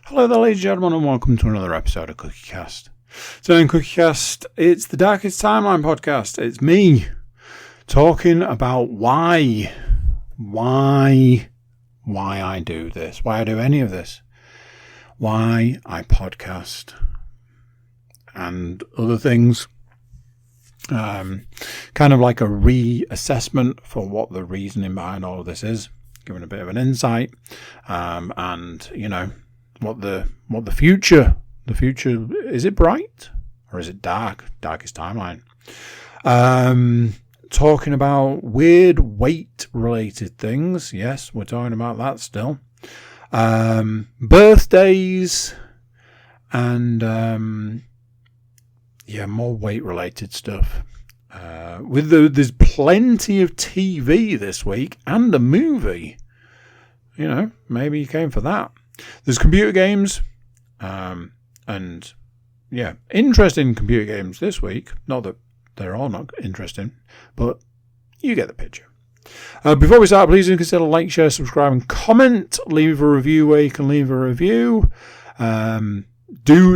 Hello there, ladies and gentlemen, and welcome to another episode of CookieCast. Today on CookieCast, it's the Darkest Timeline podcast. It's me talking about why I do this, why I do any of this, why I podcast, and other things. Kind of like a reassessment for what the reasoning behind all of this is, giving a bit of an insight, and you know what the future. The future, is it bright or is it dark? Darkest Timeline. Talking about weird weight related things. Yes, we're talking about that still. Birthdays and more weight related stuff. There's plenty of TV this week and a movie. You know, maybe you came for that. There's computer games. And yeah, interesting computer games this week. Not that they're all not interesting, but you get the picture. Before we start, please consider like, share, subscribe, and comment. Leave a review where you can leave a review. Do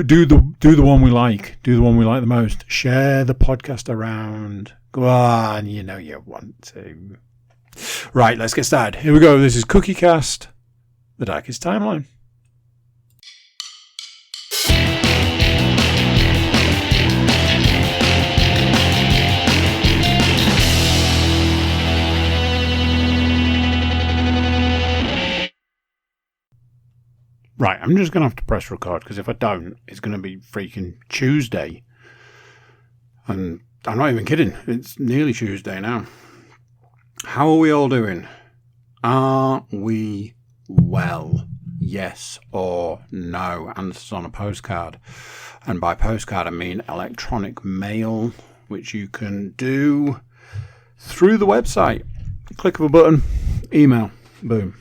the one we like. Do the one we like the most. Share the podcast around. Go on, you know you want to. Right, let's get started. Here we go. This is CookieCast, the Darkest Timeline. Right, I'm just going to have to press record because if I don't, it's going to be freaking Tuesday. And I'm not even kidding. It's nearly Tuesday now. How are we all doing? Are we well? Yes or no? Answers on a postcard. And by postcard, I mean electronic mail, which you can do through the website. Click of a button, email, boom.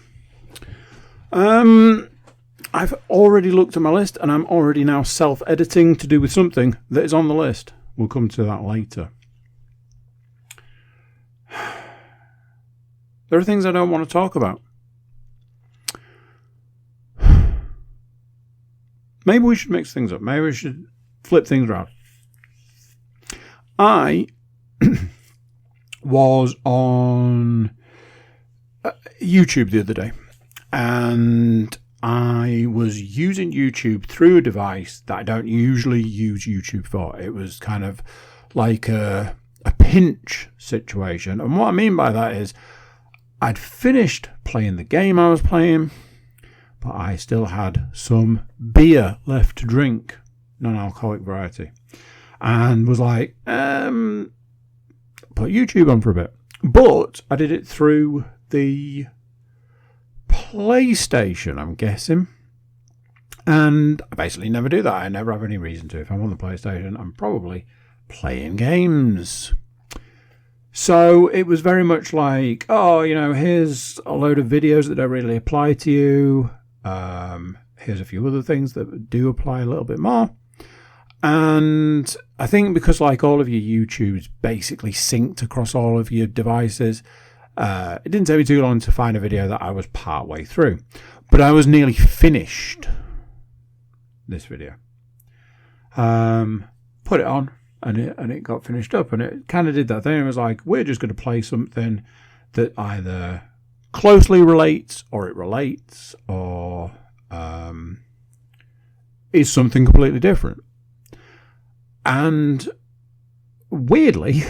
I've already looked at my list and I'm already now self-editing to do with something that is on the list. We'll come to that later. There are things I don't want to talk about. Maybe we should mix things up. Maybe we should flip things around. I was on YouTube the other day and I was using YouTube through a device that I don't usually use YouTube for. It was kind of like a pinch situation. And what I mean by that is I'd finished playing the game I was playing, but I still had some beer left to drink, non-alcoholic variety. And was like, put YouTube on for a bit. But I did it through the PlayStation, I'm guessing. And I basically never do that. I never have any reason to. If I'm on the PlayStation, I'm probably playing games. So it was very much like, oh, you know, here's a load of videos that don't really apply to you. Here's a few other things that do apply a little bit more. And I think because like all of your YouTubes basically synced across all of your devices, it didn't take me too long to find a video that I was part way through. But I was nearly finished this video. Put it on and it got finished up. And it kind of did that thing. It was like, we're just going to play something that either closely relates or it relates or is something completely different. And weirdly,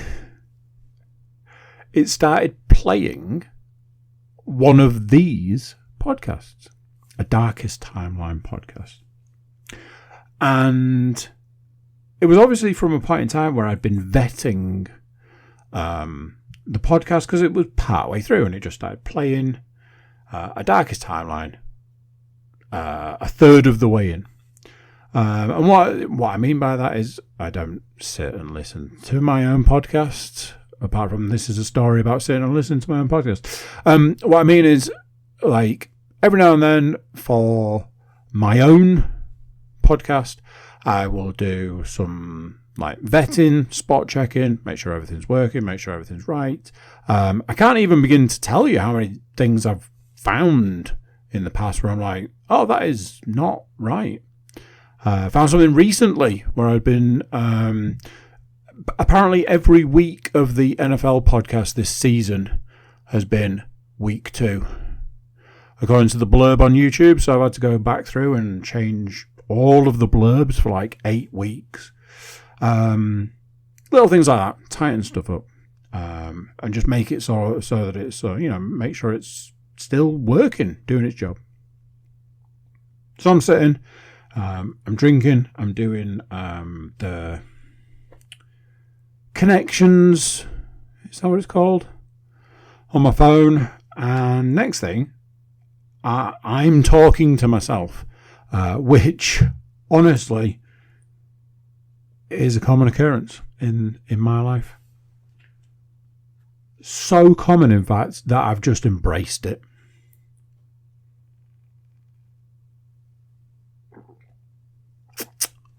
it started playing one of these podcasts, a Darkest Timeline podcast. And it was obviously from a point in time where I'd been vetting the podcast because it was partway through and it just started playing a Darkest Timeline a third of the way in. And what I mean by that is I don't sit and listen to my own podcasts. Apart from this is a story about sitting and listening to my own podcast. What I mean is, like, every now and then for my own podcast, I will do some like vetting, spot checking, make sure everything's working, make sure everything's right. I can't even begin to tell you how many things I've found in the past where I'm like, oh, that is not right. I found something recently where I'd been, apparently every week of the NFL podcast this season has been week 2. According to the blurb on YouTube, so I've had to go back through and change all of the blurbs for like 8 weeks. Little things like that, tighten stuff up, and just make it so that it's, make sure it's still working, doing its job. So I'm sitting, I'm drinking, I'm doing the connections, is that what it's called, on my phone, and next thing, I'm talking to myself, which honestly is a common occurrence in my life. So common, in fact, that I've just embraced it.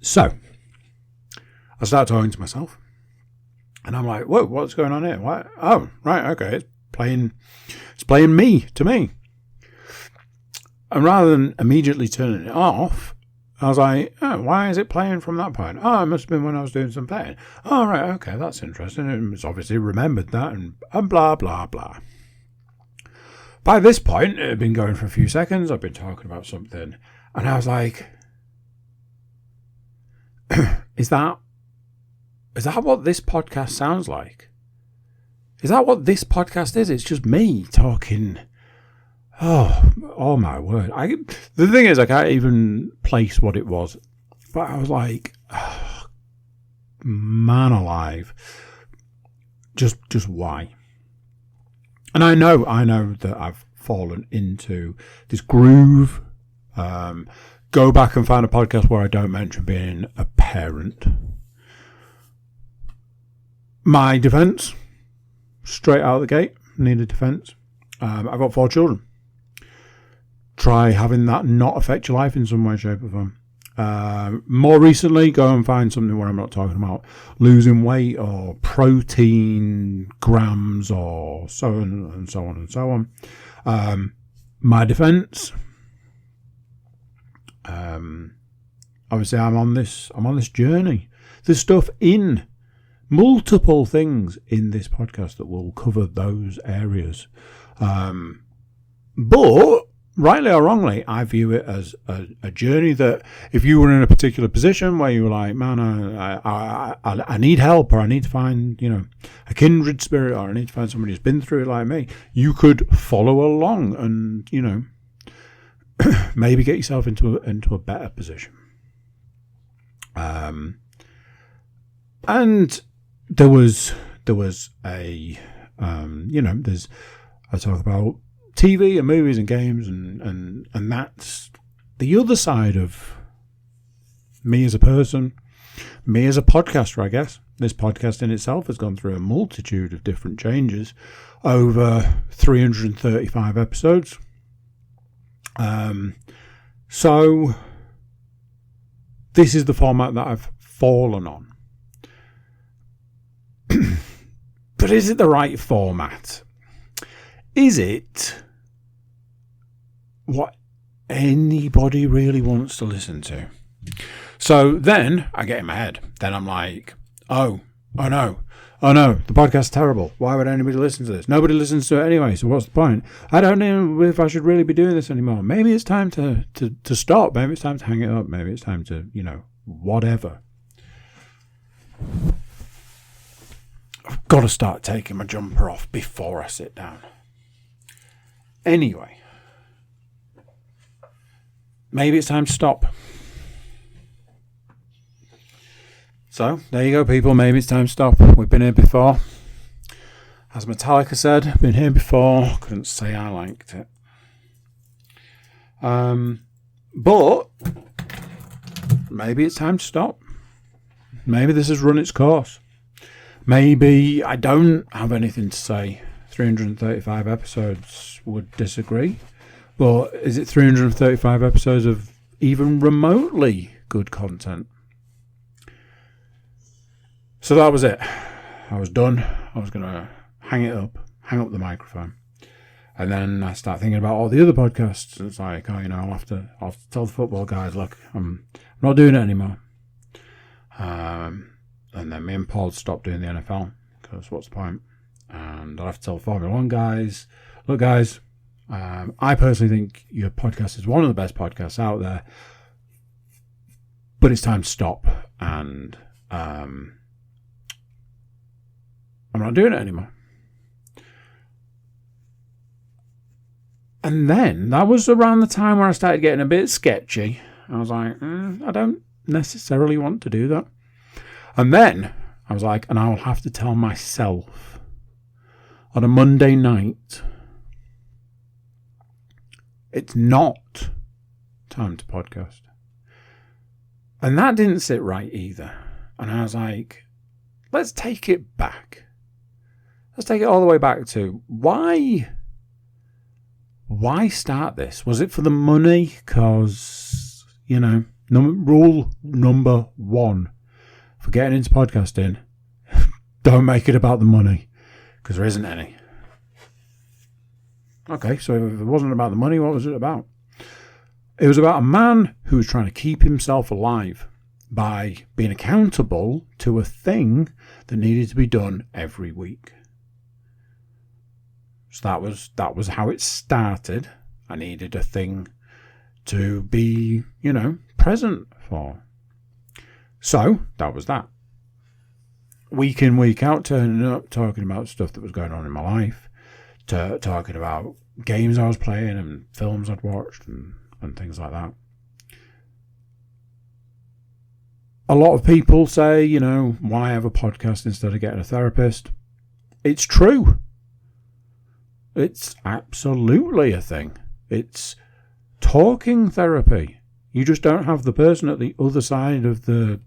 So, I start talking to myself, and I'm like, whoa, what's going on here? What? Oh, right, okay, it's playing me to me. And rather than immediately turning it off, I was like, oh, why is it playing from that point? Oh, it must have been when I was doing some playing. Oh, right, okay, that's interesting. It's obviously remembered that and blah, blah, blah. By this point, it had been going for a few seconds. I've been talking about something. And I was like, is that what this podcast sounds like? Is that what this podcast is? It's just me talking. Oh my word. The thing is, I can't even place what it was. But I was like, oh, man alive. Just why? And I know that I've fallen into this groove. Go back and find a podcast where I don't mention being a parent. My defence, straight out of the gate, need a defence. I've got 4 children. Try having that not affect your life in some way, shape or form. More recently, go and find something where I'm not talking about losing weight or protein grams or so on and so on and so on. My defence, obviously I'm on this journey. There's stuff in multiple things in this podcast that will cover those areas. But rightly or wrongly, I view it as a journey that if you were in a particular position where you were like, man, I need help, or I need to find, a kindred spirit, or I need to find somebody who's been through it like me, you could follow along and, maybe get yourself into a better position. And there was a, I talk about TV and movies and games and that's the other side of me as a person, me as a podcaster, I guess. This podcast in itself has gone through a multitude of different changes over 335 episodes. So this is the format that I've fallen on. But is it the right format? Is it what anybody really wants to listen to? So then I get in my head. Then I'm like, oh no, the podcast's terrible. Why would anybody listen to this? Nobody listens to it anyway, so what's the point? I don't know if I should really be doing this anymore. Maybe it's time to stop. Maybe it's time to hang it up. Maybe it's time to, whatever. I've got to start taking my jumper off before I sit down. Anyway, maybe it's time to stop. So, there you go, people. Maybe it's time to stop. We've been here before. As Metallica said, been here before. Couldn't say I liked it. But maybe it's time to stop. Maybe this has run its course. Maybe I don't have anything to say. 335 episodes would disagree. But is it 335 episodes of even remotely good content? So that was it. I was done. I was going to hang up the microphone. And then I start thinking about all the other podcasts. It's like, oh, I'll have to tell the football guys, look, I'm not doing it anymore. And then me and Paul stopped doing the NFL, because what's the point? And I'll have to tell the Formula 1 guys, look, guys, I personally think your podcast is one of the best podcasts out there, but it's time to stop, and I'm not doing it anymore. And then that was around the time where I started getting a bit sketchy. I was like, I don't necessarily want to do that. And then I was like, and I'll have to tell myself on a Monday night, it's not time to podcast. And that didn't sit right either. And I was like, let's take it back. Let's take it all the way back to why start this? Was it for the money? Because, rule number 1 for getting into podcasting, don't make it about the money, because there isn't any. Okay, so if it wasn't about the money, what was it about? It was about a man who was trying to keep himself alive by being accountable to a thing that needed to be done every week. So that was how it started. I needed a thing to be, present for. So that was that. Week in, week out, turning up, talking about stuff that was going on in my life, talking about games I was playing and films I'd watched and things like that. A lot of people say, why have a podcast instead of getting a therapist? It's true. It's absolutely a thing. It's talking therapy. You just don't have the person at the other side of the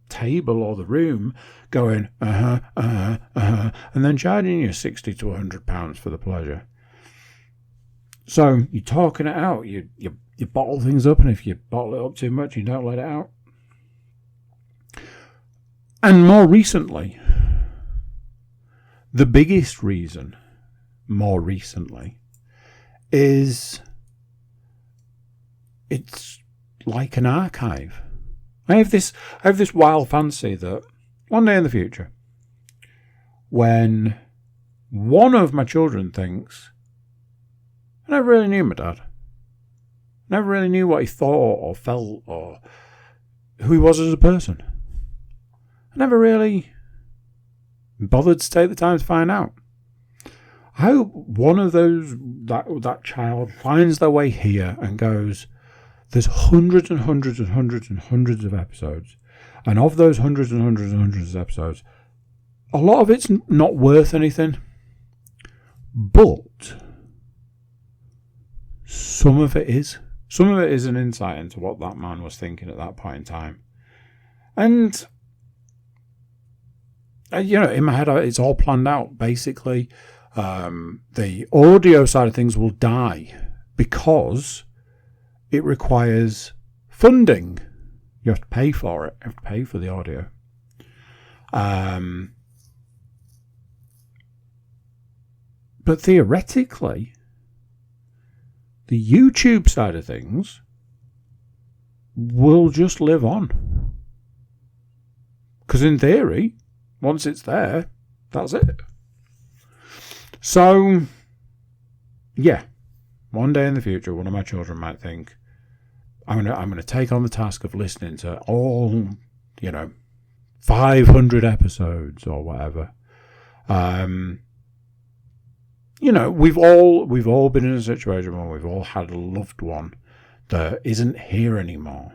table or the room going, and then charging you £60 to £100 for the pleasure. So you're talking it out. You bottle things up, and if you bottle it up too much, you don't let it out. And more recently, the biggest reason is it's like an archive. I have this wild fancy that one day in the future, when one of my children thinks, I never really knew my dad. Never really knew what he thought or felt or who he was as a person. I never really bothered to take the time to find out. I hope one of that child finds their way here and goes, there's hundreds and hundreds and hundreds and hundreds of episodes. And of those hundreds and hundreds and hundreds of episodes, a lot of it's not worth anything. But some of it is. Some of it is an insight into what that man was thinking at that point in time. And, in my head, it's all planned out. Basically, the audio side of things will die because it requires funding. You have to pay for it. You have to pay for the audio. But theoretically, the YouTube side of things will just live on. Because in theory, once it's there, that's it. So, yeah, one day in the future, one of my children might think, I'm gonna take on the task of listening to all, 500 episodes or whatever. We've all been in a situation where we've all had a loved one that isn't here anymore.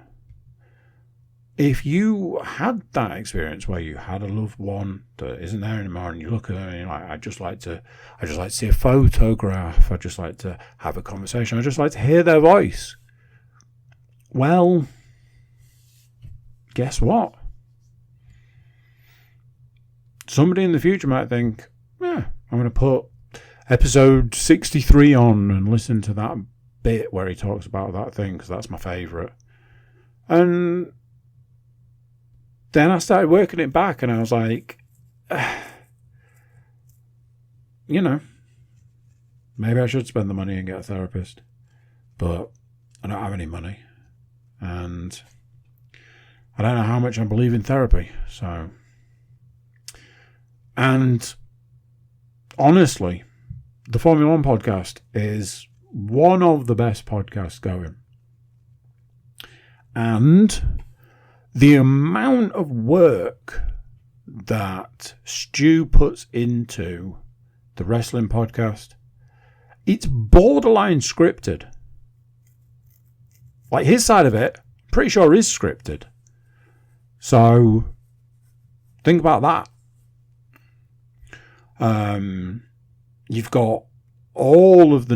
If you had that experience where you had a loved one that isn't there anymore, and you look at her and you're like, I just like to see a photograph. I just like to have a conversation. I just like to hear their voice. Well, guess what? Somebody in the future might think, yeah, I'm going to put episode 63 on and listen to that bit where he talks about that thing because that's my favourite. And then I started working it back and I was like, Maybe I should spend the money and get a therapist. But I don't have any money. And I don't know how much I believe in therapy. So, and honestly, the Formula One podcast is one of the best podcasts going. And the amount of work that Stu puts into the wrestling podcast, it's borderline scripted. Like his side of it, pretty sure is scripted. So think about that. You've got all of the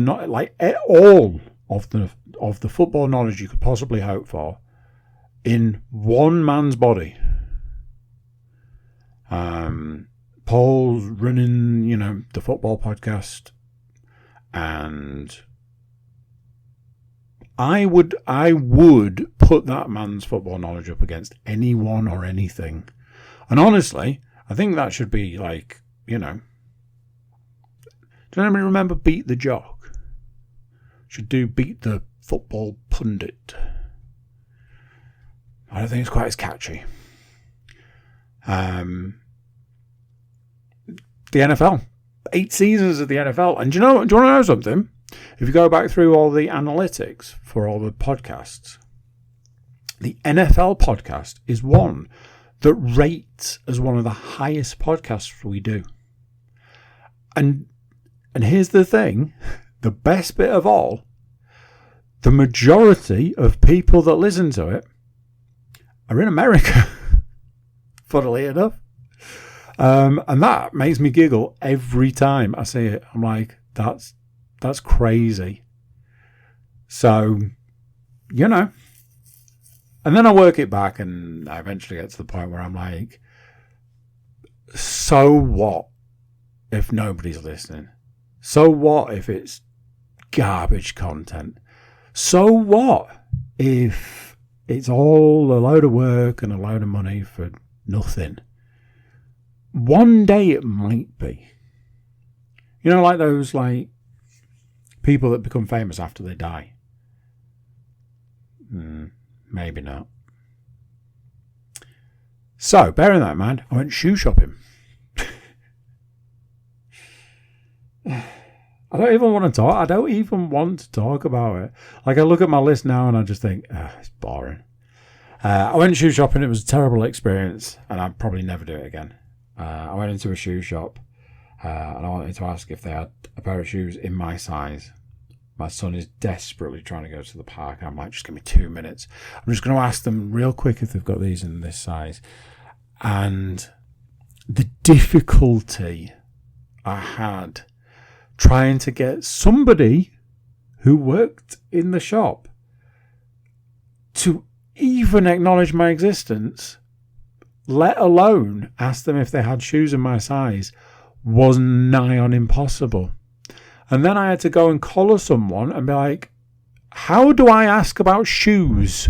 football knowledge you could possibly hope for in one man's body. Paul's running, the football podcast, and I would put that man's football knowledge up against anyone or anything. And honestly, I think that should be like, does anybody remember Beat the Jock? Should do Beat the Football Pundit. I don't think it's quite as catchy. The NFL. 8 seasons of the NFL. And do you want to know something? If you go back through all the analytics for all the podcasts, the NFL podcast is one that rates as one of the highest podcasts we do. And here's the thing, the best bit of all, the majority of people that listen to it are in America, funnily enough. And that makes me giggle every time I see it. I'm like, that's crazy. So, and then I work it back and I eventually get to the point where I'm like, so what if nobody's listening? So what if it's garbage content? So what if it's all a load of work and a load of money for nothing? One day it might be. Like those people that become famous after they die. Maybe not. So, bearing that in mind, I went shoe shopping. I don't even want to talk about it. Like, I look at my list now and I just think, it's boring. I went shoe shopping. It was a terrible experience and I'd probably never do it again. I went into a shoe shop and I wanted to ask if they had a pair of shoes in my size. My son is desperately trying to go to the park. I'm like, just give me 2 minutes. I'm just going to ask them real quick if they've got these in this size. And the difficulty I had trying to get somebody who worked in the shop to even acknowledge my existence, let alone ask them if they had shoes in my size, was nigh on impossible. And then I had to go and collar someone and be like, how do I ask about shoes?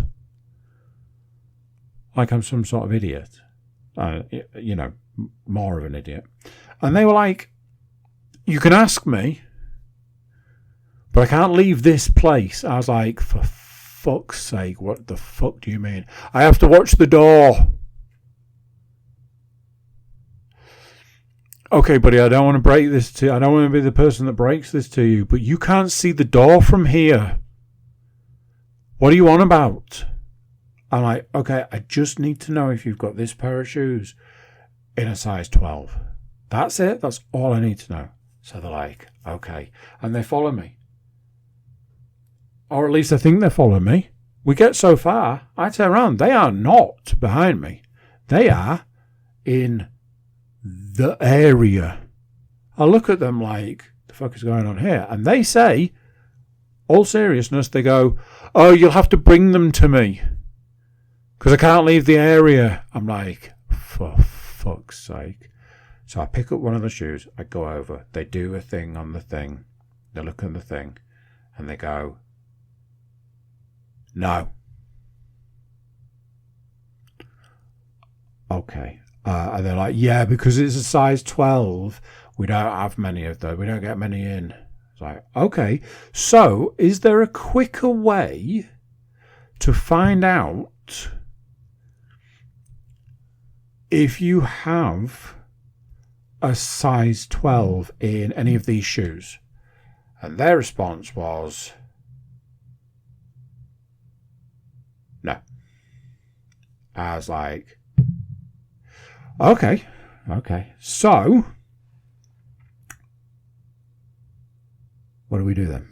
Like I'm some sort of idiot. More of an idiot. And they were like, you can ask me, but I can't leave this place. I was like, for fuck's sake, what the fuck do you mean? I have to watch the door. Okay, buddy, I don't want to break this to you. I don't want to be the person that breaks this to you, but you can't see the door from here. What are you on about? I'm like, okay, I just need to know if you've got this pair of shoes in a size 12. That's it. That's all I need to know. So they're like, okay. And they follow me. Or at least I think they're following me. We get so far, I turn around. They are not behind me. They are in the area. I look at them like, the fuck is going on here? And they say, all seriousness, they go, oh, you'll have to bring them to me because I can't leave the area. I'm like, for fuck's sake. So I pick up one of the shoes, I go over, they do a thing on the thing, they look at the thing, and they go, no. Okay. And they're like, yeah, because it's a size 12, we don't have many of those, we don't get many in. It's like, okay, so is there a quicker way to find out if you have a size 12 in any of these shoes? And their response was, no. I was like, okay. So, what do we do then?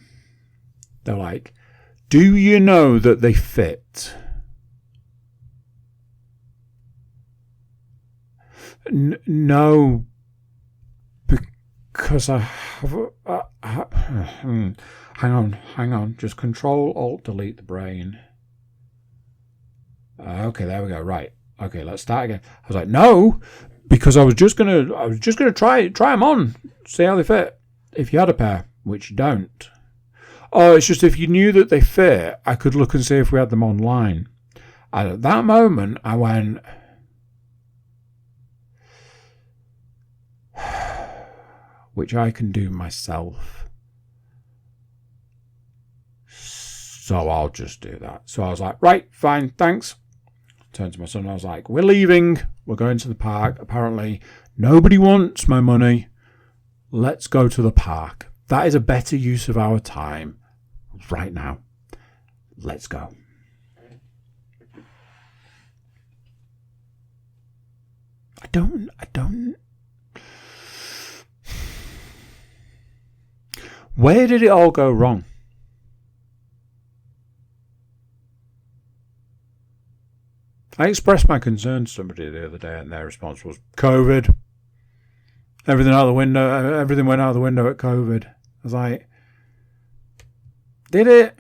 They're like, do you know that they fit? No, because I have... hang on. Just Control-Alt-Delete the brain. Okay, there we go. Right. Okay, let's start again. I was like, no, because I was just gonna try them on, see how they fit. If you had a pair, which you don't. Oh, it's just if you knew that they fit, I could look and see if we had them online. And at that moment, I went, which I can do myself. So I'll just do that. So I was like, right, fine, thanks. Turned to my son and I was like, we're leaving. We're going to the park. Apparently, nobody wants my money. Let's go to the park. That is a better use of our time right now. Let's go. I don't. Where did it all go wrong? I expressed my concern to somebody the other day and their response was COVID. Everything out the window. Everything went out the window at COVID. I was like, did it?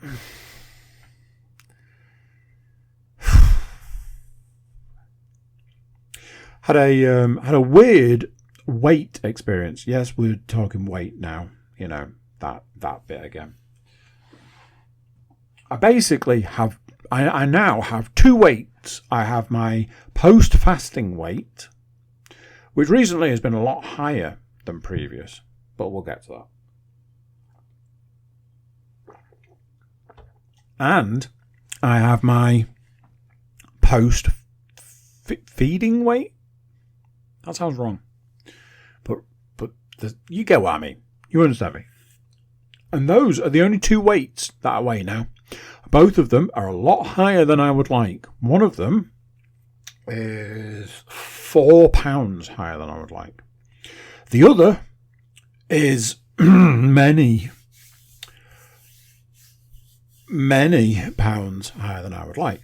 Had a weird weight experience. Yes, we're talking weight now. You know, that bit again. I basically have... I now have two weights. I have my post-fasting weight, which recently has been a lot higher than previous, but we'll get to that. And I have my post-feeding weight. That sounds wrong. But you get what I mean. You understand me. And those are the only two weights that I weigh now. Both of them are a lot higher than I would like. One of them is 4 pounds higher than I would like. The other is many pounds higher than I would like.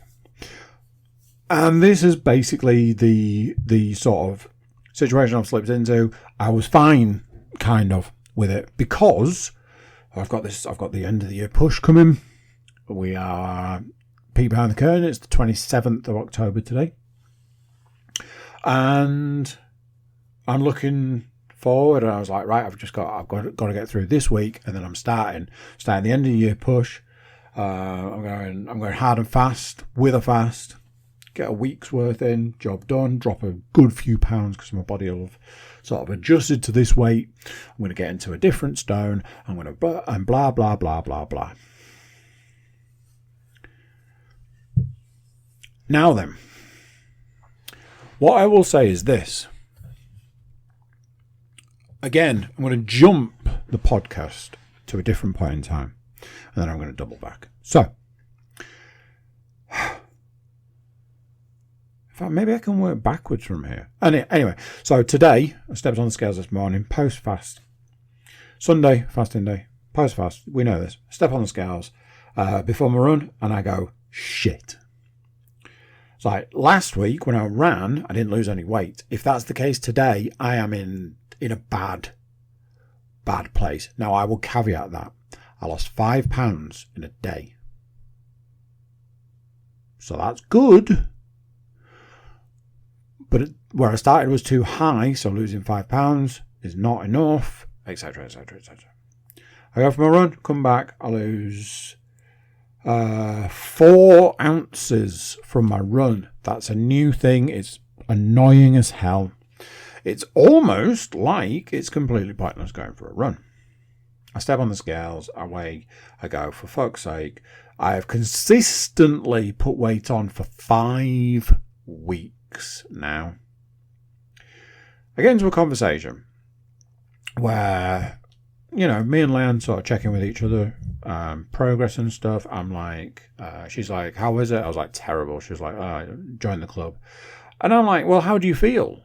And this is basically the sort of situation I've slipped into. I was fine, kind of, with it because I've got the end of the year push coming. We are peek behind the curtain. It's the 27th of October today. And I'm looking forward and I was like, right, I've got to get through this week and then I'm starting the end of the year push. I'm going hard and fast with a fast. Get a week's worth in, job done, drop a good few pounds because my body will have sort of adjusted to this weight. I'm going to get into a different stone. I'm going to and blah blah blah blah blah. Now then, what I will say is this. Again, I'm going to jump the podcast to a different point in time, and then I'm going to double back. So, in fact, maybe I can work backwards from here. Anyway, so today, I stepped on the scales this morning, post-fast. Sunday, fasting day, post-fast, we know this. I step on the scales before my run, and I go, shit. It's like last week when I ran, I didn't lose any weight. If that's the case today, I am in a bad place. Now, I will caveat that. I lost 5 pounds in a day. So that's good. But where I started was too high, so losing 5 pounds is not enough, etc., etc., etc. I go for my run, come back, I lose 4 ounces from my run. That's a new thing. It's annoying as hell. It's almost like it's completely pointless going for a run. I step on the scales, I weigh, I go, for fuck's sake, I have consistently put weight on for 5 weeks now. I get into a conversation where, me and Leanne sort of checking with each other, progress and stuff. I'm like, she's like, how is it? I was like, terrible. She was like, oh, join the club. And I'm like, well, how do you feel?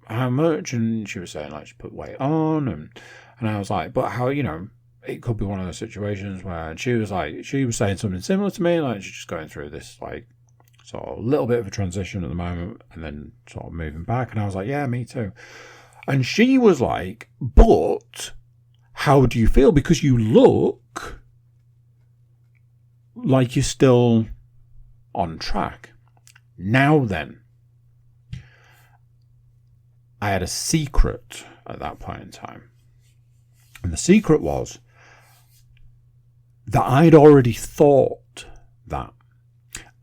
How much? And she was saying, like, she put weight on. And I was like, but how, it could be one of those situations where, and she was saying something similar to me, like she's just going through this, like, sort of little bit of a transition at the moment and then sort of moving back. And I was like, yeah, me too. And she was like, but how do you feel? Because you look like you're still on track. Now then, I had a secret at that point in time. And the secret was that I'd already thought that.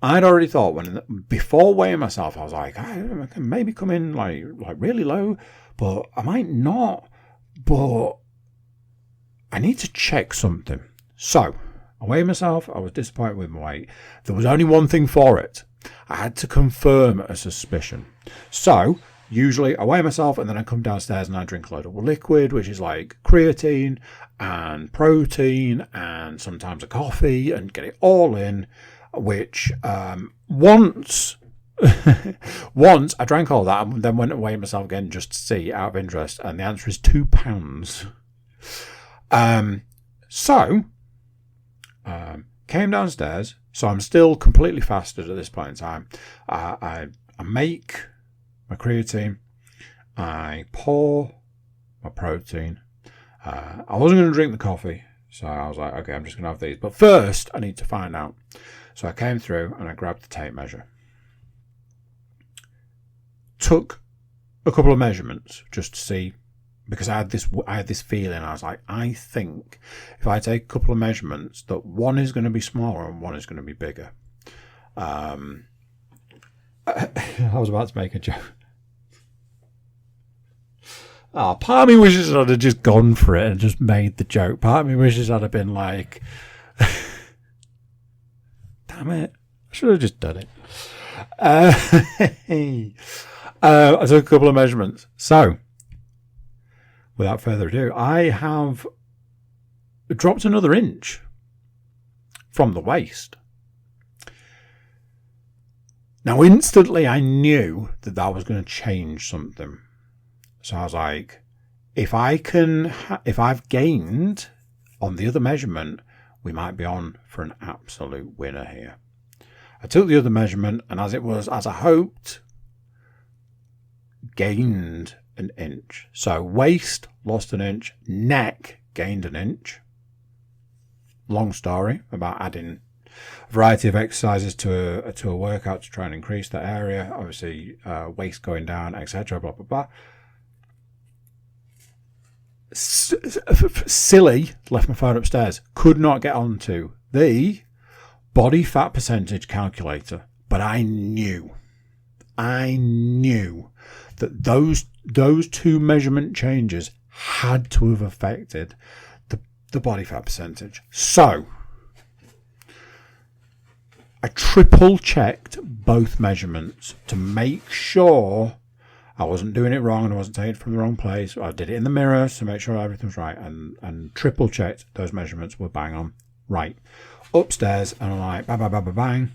I'd already thought before weighing myself, I was like, I can maybe come in like really low, but I might not. But I need to check something. So I weighed myself. I was disappointed with my weight. There was only one thing for it. I had to confirm a suspicion. So usually I weigh myself and then I come downstairs and I drink a load of liquid, which is like creatine and protein and sometimes a coffee, and get it all in. Which once I drank all that and then went and weighed myself again just to see, out of interest, and the answer is 2 pounds. So came downstairs, so I'm still completely fasted at this point in time. I make my creatine, I pour my protein. I wasn't going to drink the coffee, so I was like, okay, I'm just going to have these. But first, I need to find out. So I came through and I grabbed the tape measure. Took a couple of measurements just to see, because I had this feeling. I was like, I think if I take a couple of measurements, that one is going to be smaller and one is going to be bigger. I was about to make a joke. Oh, part of me wishes I'd have just gone for it and just made the joke. Part of me wishes I'd have been like, damn it, I should have just done it. I took a couple of measurements. So, without further ado, I have dropped another inch from the waist. Now, instantly, I knew that was going to change something. So I was like, if I've gained on the other measurement, we might be on for an absolute winner here. I took the other measurement, and as I hoped, gained an inch. So waist lost an inch, neck gained an inch. Long story about adding a variety of exercises to a workout to try and increase that area. Obviously, waist going down, etc. Blah blah blah. Silly, left my phone upstairs. Could not get onto the body fat percentage calculator, but I knew that those two measurement changes had to have affected the body fat percentage. So I triple checked both measurements to make sure I wasn't doing it wrong and I wasn't taking it from the wrong place. I did it in the mirror to make sure everything was right, and triple checked those measurements were bang on right. Upstairs, and I'm like, bang, bang, bang, bang, bang,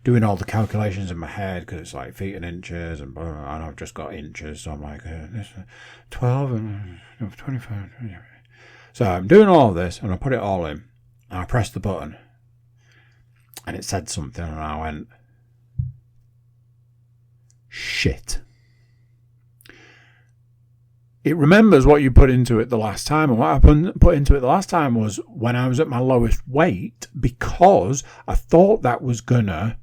doing all the calculations in my head because it's like feet and inches, and I've just got inches, so I'm like, 12 and 25. So I'm doing all of this, and I put it all in, and I pressed the button, and it said something, and I went, shit. It remembers what you put into it the last time. And what I put into it the last time was when I was at my lowest weight, because I thought that was going to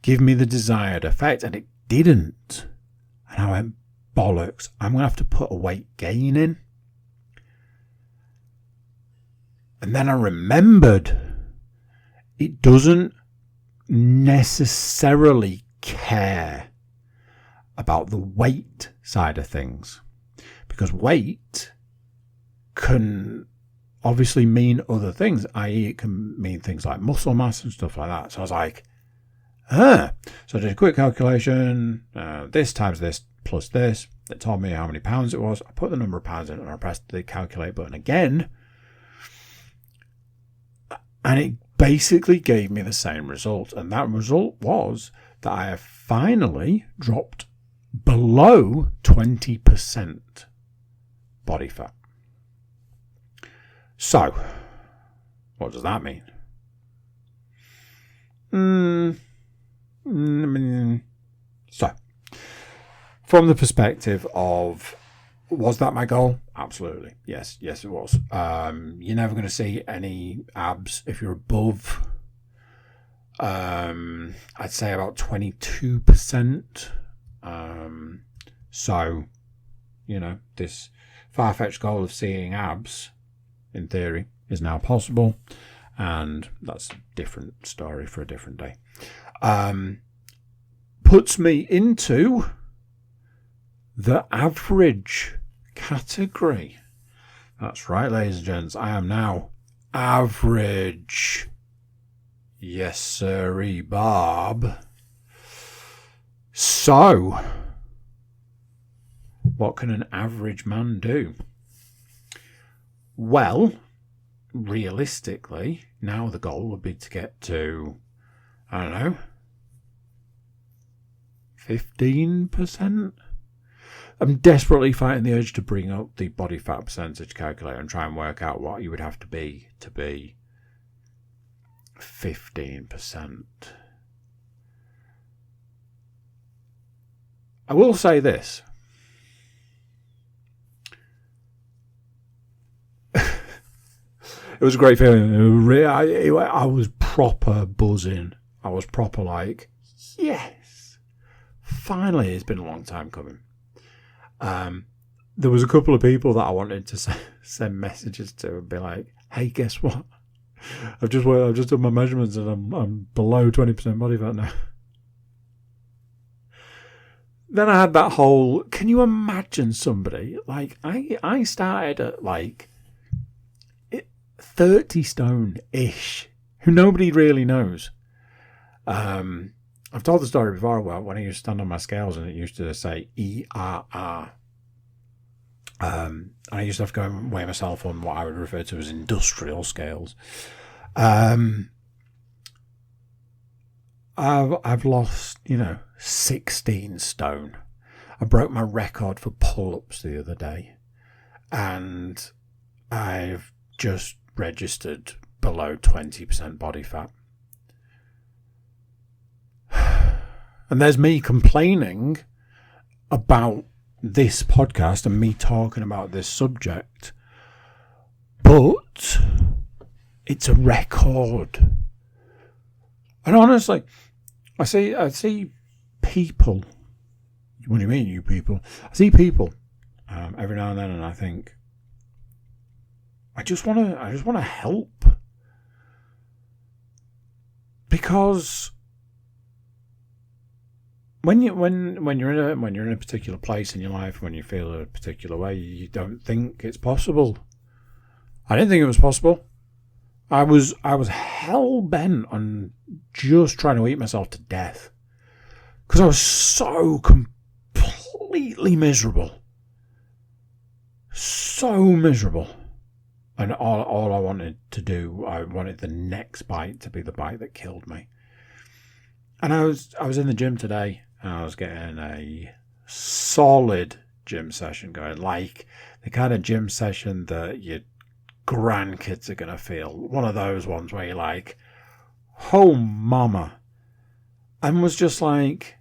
give me the desired effect, and it didn't. And I went, bollocks, I'm going to have to put a weight gain in. And then I remembered it doesn't necessarily care about the weight side of things. Because weight can obviously mean other things, i.e. it can mean things like muscle mass and stuff like that. So I was like, So I did a quick calculation, this times this plus this. It told me how many pounds it was. I put the number of pounds in and I pressed the calculate button again. And it basically gave me the same result. And that result was that I have finally dropped below 20% body fat. So, what does that mean? So, from the perspective of, was that my goal? Absolutely. Yes, it was. You're never going to see any abs if you're above, I'd say about 22%. So, this far-fetched goal of seeing abs, in theory, is now possible. And that's a different story for a different day. Puts me into the average category. That's right, ladies and gents. I am now average. Yes, sirree, Bob. So, what can an average man do? Well, realistically, now the goal would be to get to, 15%? I'm desperately fighting the urge to bring up the body fat percentage calculator and try and work out what you would have to be 15%. I will say this. It was a great feeling. I was proper buzzing. I was proper like, yes. Finally, it's been a long time coming. There was a couple of people that I wanted to send messages to and be like, hey, guess what? I've just done my measurements and I'm below 20% body fat now. Then I had that whole, can you imagine somebody, like, I started at like 30 stone-ish, who nobody really knows. I've told the story before about when I used to stand on my scales and it used to say ERR. I used to have to go and weigh myself on what I would refer to as industrial scales. I've lost, 16 stone. I broke my record for pull-ups the other day, and I've just registered below 20% body fat. And there's me complaining about this podcast and me talking about this subject, but it's a record. And honestly, I see people. What do you mean, you people? I see people every now and then, and I think, I just want to help, because when you're in a particular place in your life, when you feel a particular way, you don't think it's possible. I didn't think it was possible. I was hell bent on just trying to eat myself to death because I was so completely miserable, and all I wanted to do, I wanted the next bite to be the bite that killed me. And I was in the gym today, and I was getting a solid gym session going, like the kind of gym session that your grandkids are going to feel. One of those ones where you're like, oh mama. And was just like,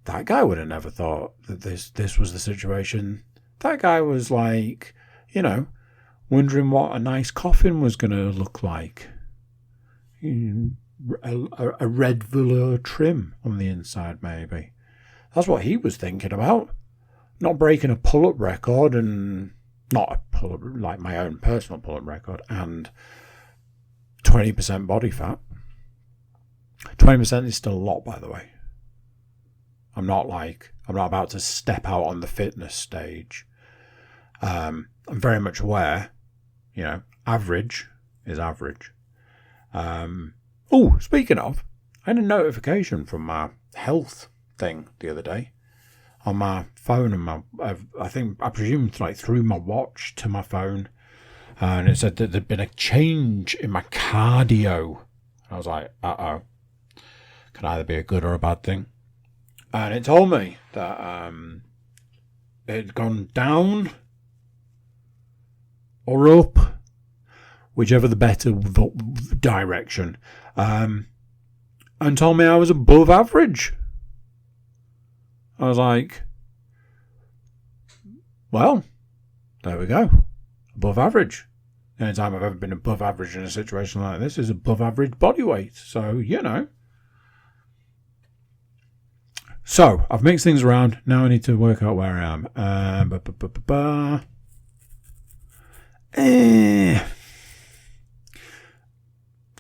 that guy would have never thought that this was the situation. That guy was like, wondering what a nice coffin was going to look like. A red velour trim on the inside, maybe. That's what he was thinking about. Not breaking a pull-up record, and not a pull-up, like my own personal pull-up record, and 20% body fat. 20% is still a lot, by the way. I'm not about to step out on the fitness stage I'm very much aware, average is average. Speaking of, I had a notification from my health thing the other day on my phone, and I presume through my watch to my phone, and it said that there'd been a change in my cardio. I was like, uh-oh. Could either be a good or a bad thing. And it told me that it had gone down or up, whichever the better direction, and told me I was above average. I was like, well, there we go. Above average. The only time I've ever been above average in a situation like this is above average body weight. So, So, I've mixed things around. Now I need to work out where I am.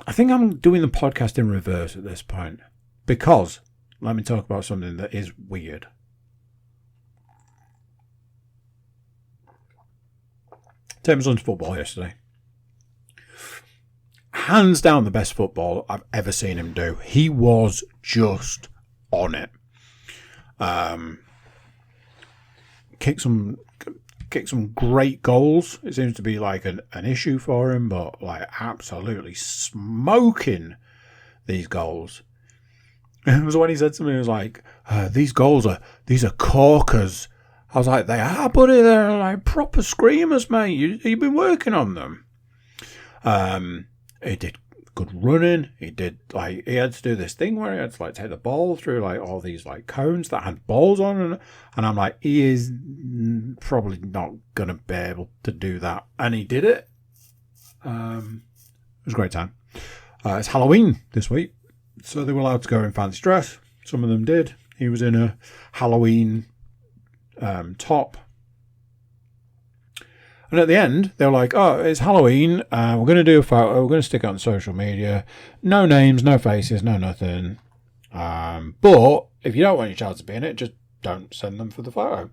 I think I'm doing the podcast in reverse at this point. Because, let me talk about something that is weird. Take my son to football yesterday. Hands down the best football I've ever seen him do. He was just on it. Kicked some great goals. It seems to be like an issue for him, but like absolutely smoking these goals. It was when he said to me, he was like, these are corkers. I was like, they are, buddy. They're like proper screamers, mate. You've been working on them. He did good running. He had to do this thing where he had to take the ball through all these cones that had balls on, and I'm like, he is probably not gonna be able to do that, and he did it. It was a great time. It's Halloween this week, so they were allowed to go in fancy dress. Some of them did. He was in a Halloween top. And at the end, they were like, oh, it's Halloween. We're going to do a photo. We're going to stick it on social media. No names, no faces, no nothing. But if you don't want your child to be in it, just don't send them for the photo.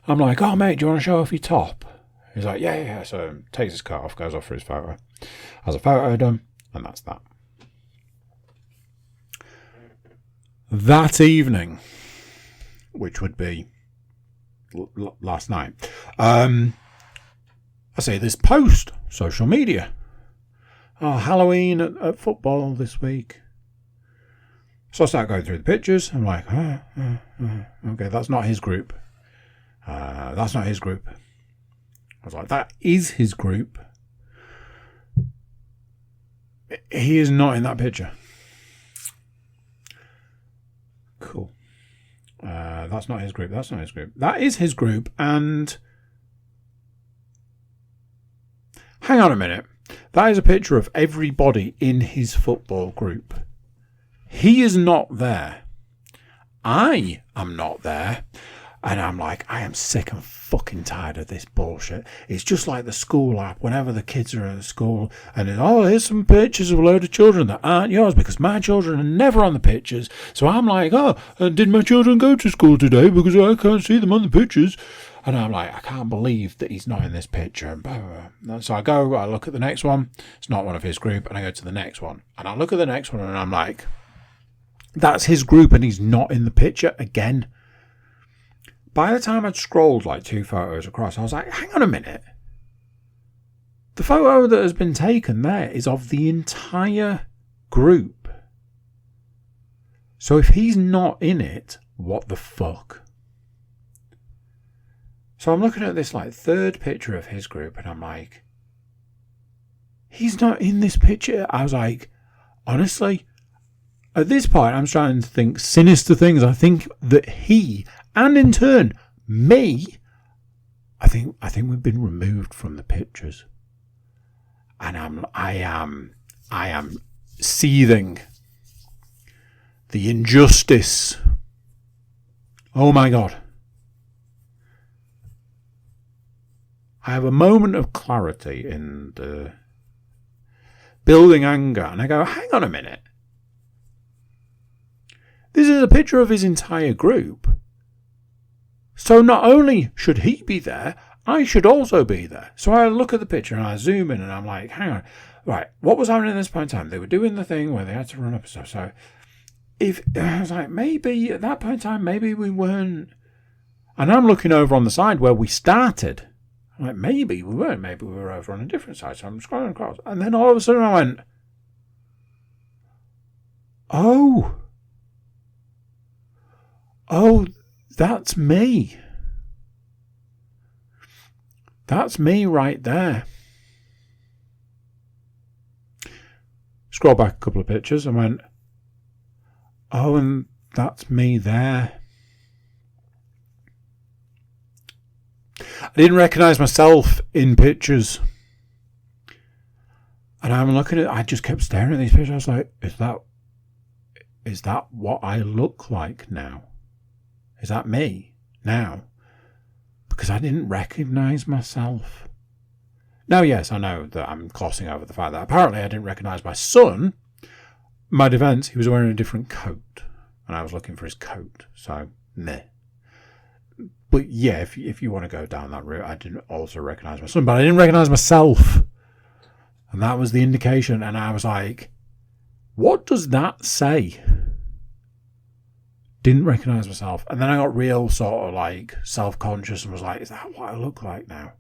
I'm like, oh, mate, do you want to show off your top? He's like, yeah. So takes his coat off, goes off for his photo. Has a photo done, and that's that. That evening, which would be last night, I see this post, social media. Oh, Halloween at football this week. So I start going through the pictures. I'm like, okay, that's not his group. That's not his group. I was like, that is his group. He is not in that picture. Cool. That's not his group. That's not his group. That is his group, and hang on a minute. That is a picture of everybody in his football group. He is not there. I am not there. And I'm like, I am sick and fucking tired of this bullshit. It's just like the school app. Whenever the kids are at school and here's some pictures of a load of children that aren't yours because my children are never on the pictures. So I'm like, did my children go to school today because I can't see them on the pictures? And I'm like, I can't believe that he's not in this picture. And blah, blah, blah. So I look at the next one. It's not one of his group. And I go to the next one. And I look at the next one and I'm like, that's his group and he's not in the picture again. By the time I'd scrolled 2 photos across, I was like, hang on a minute. The photo that has been taken there is of the entire group. So if he's not in it, what the fuck? So I'm looking at this third picture of his group and I'm like, he's not in this picture. I was like, honestly, at this point I'm starting to think sinister things. I think that he, and in turn me, I think we've been removed from the pictures. And I am seething. The injustice. Oh my God. I have a moment of clarity in the building anger, and I go, hang on a minute. This is a picture of his entire group. So not only should he be there, I should also be there. So I look at the picture and I zoom in and I'm like, hang on, right, what was happening at this point in time? They were doing the thing where they had to run up and stuff. So if I was like, maybe at that point in time, maybe we weren't. And I'm looking over on the side where we started. I'm like, maybe we weren't. Maybe we were over on a different side. So I'm scrolling across. And then all of a sudden I went, oh, that's me. That's me right there. Scroll back a couple of pictures and went, oh, and that's me there. I didn't recognise myself in pictures. And I'm looking at, I just kept staring at these pictures. I was like, is that what I look like now? Is that me now? Because I didn't recognise myself. Now, yes, I know that I'm glossing over the fact that apparently I didn't recognise my son. My defence, he was wearing a different coat. And I was looking for his coat. So, meh. But yeah, if you want to go down that route, I didn't also recognise my son. But I didn't recognise myself. And that was the indication. And I was like, what does that say? Didn't recognise myself. And then I got real sort of like self-conscious and was like, is that what I look like now?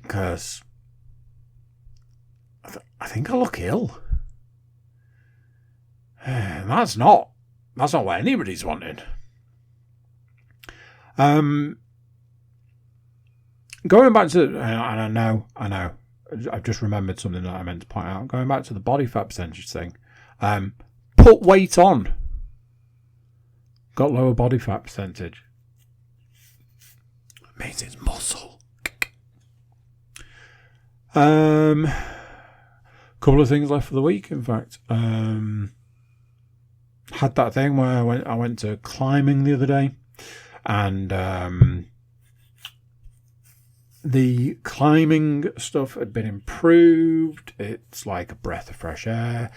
Because I think I look ill. And that's not what anybody's wanting. Going back to, and I know, I've just remembered something that I meant to point out. Going back to the body fat percentage thing, put weight on. Got lower body fat percentage. Means it's muscle. Couple of things left for the week. In fact, had that thing where I went to climbing the other day, and the climbing stuff had been improved. It's like a breath of fresh air.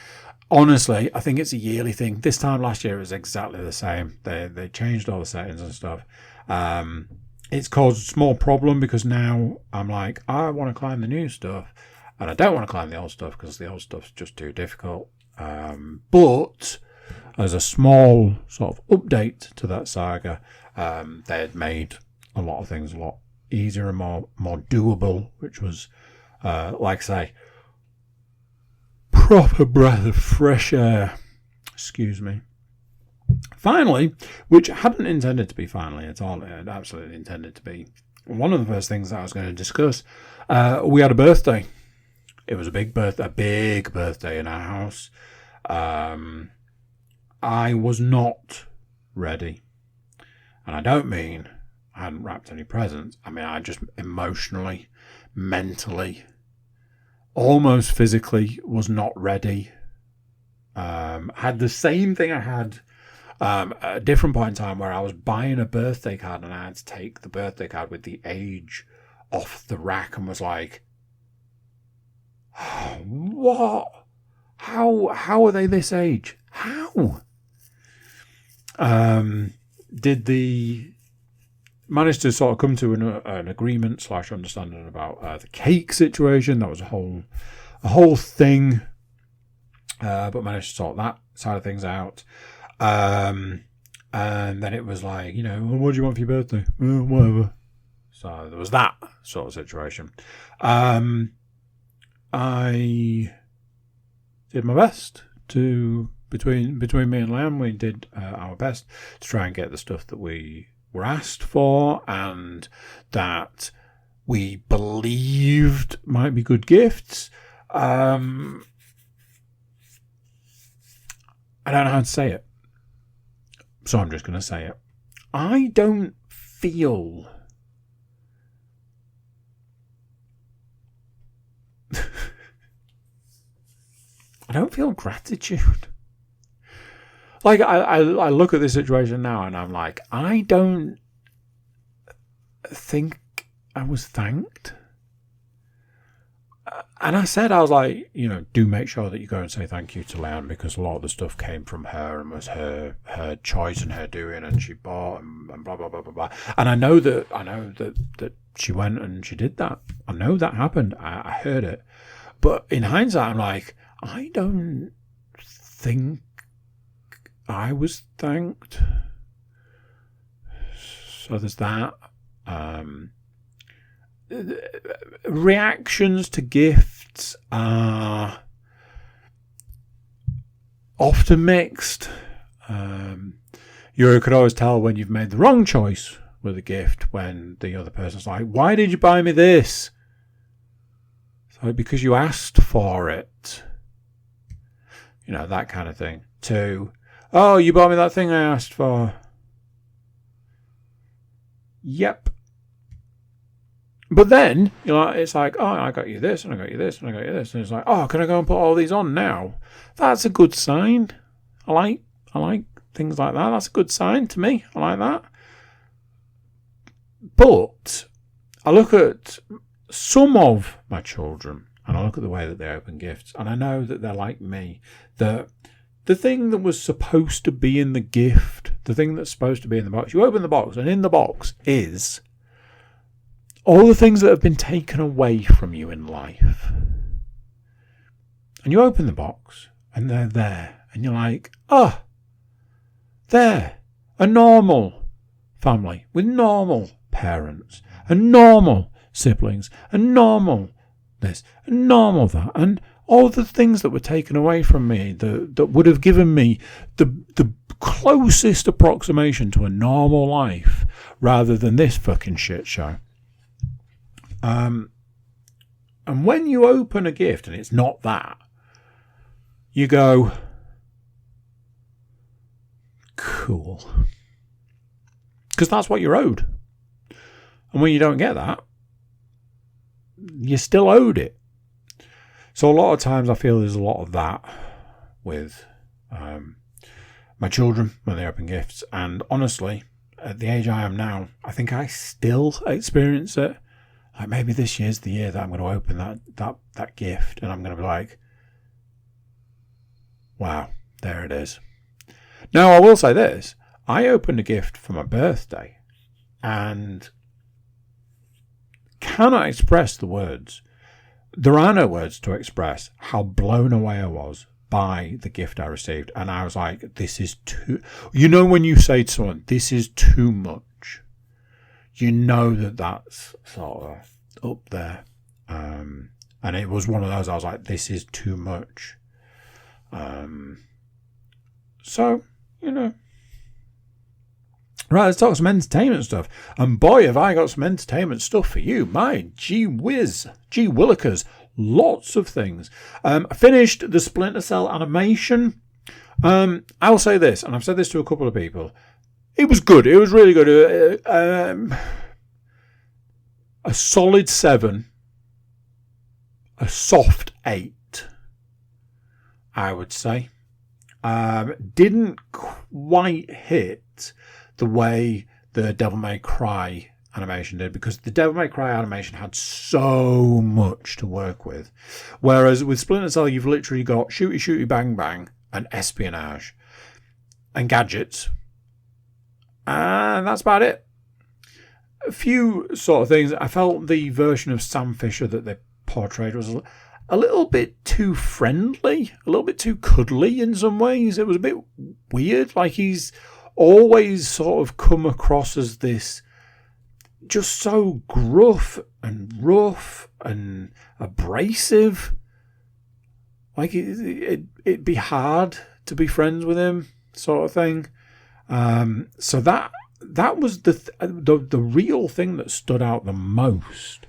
Honestly, I think it's a yearly thing. This time last year it was exactly the same. They changed all the settings and stuff. It's caused a small problem because now I'm like, I want to climb the new stuff and I don't want to climb the old stuff because the old stuff's just too difficult. But as a small sort of update to that saga, they had made a lot of things a lot easier and more doable, which was, like I say, proper breath of fresh air. Excuse me. Finally, which hadn't intended to be finally at all, it had absolutely intended to be one of the first things that I was going to discuss, we had a birthday. It was a big birthday in our house. I was not ready. And I don't mean I hadn't wrapped any presents. I mean, I just emotionally, mentally, almost physically was not ready. Had the same thing I had at a different point in time where I was buying a birthday card and I had to take the birthday card with the age off the rack and was like, oh, what? How are they this age? How? Managed to sort of come to an agreement / understanding about the cake situation. That was a whole thing. But managed to sort that side of things out. And then it was like, well, what do you want for your birthday? Whatever. So there was that sort of situation. I did my best to, between me and Liam, we did our best to try and get the stuff that we were asked for and that we believed might be good gifts. I don't know how to say it, so I'm just going to say it. I don't feel gratitude. Like, I look at this situation now and I'm like, I don't think I was thanked. And I was like, do make sure that you go and say thank you to Leanne, because a lot of the stuff came from her and was her choice and her doing, and she bought and blah blah blah blah blah. And I know that she went and she did that. I know that happened. I heard it. But in hindsight, I'm like, I don't think I was thanked. So there's that. Reactions to gifts are often mixed. You could always tell when you've made the wrong choice with a gift when the other person's like, why did you buy me this? So because you asked for it. You know, that kind of thing. To, oh, you bought me that thing I asked for. Yep. But then, you know, it's like, oh, I got you this, and I got you this, and I got you this. And it's like, oh, can I go and put all these on now? That's a good sign. I like things like that. That's a good sign to me. I like that. But I look at some of my children and I look at the way that they open gifts, and I know that they're like me. That the thing that was supposed to be in the gift, the thing that's supposed to be in the box, you open the box, and in the box is all the things that have been taken away from you in life. And you open the box, and they're there, and you're like, oh, they're a normal family with normal parents and normal siblings and normal this and normal that, and all the things that were taken away from me that would have given me the closest approximation to a normal life rather than this fucking shit show. And when you open a gift and it's not that, you go, cool. Because that's what you're owed. And when you don't get that, you're still owed it. So a lot of times I feel there's a lot of that with my children when they open gifts. And honestly, at the age I am now, I think I still experience it. Like maybe this year's the year that I'm going to open that gift, and I'm going to be like, wow, there it is. Now, I will say this. I opened a gift for my birthday and cannot express the words. There are no words to express how blown away I was by the gift I received. And I was like, this is too... You know when you say to someone, this is too much, you know that's sort of up there. And it was one of those, I was like, this is too much. So, you know. Right, let's talk some entertainment stuff. And boy, have I got some entertainment stuff for you. My gee whiz, gee willikers, lots of things. I finished the Splinter Cell animation. I'll say this, and I've said this to a couple of people. It was good. It was really good. A solid 7. A soft 8, I would say. Didn't quite hit the way the Devil May Cry animation did, because the Devil May Cry animation had so much to work with. Whereas with Splinter Cell, you've literally got shooty, shooty, bang, bang, and espionage, and gadgets. And that's about it. A few sort of things. I felt the version of Sam Fisher that they portrayed was a little bit too friendly, a little bit too cuddly in some ways. It was a bit weird. Like he's always sort of come across as this just so gruff and rough and abrasive. Like it'd be hard to be friends with him, sort of thing. So that was the real thing that stood out the most.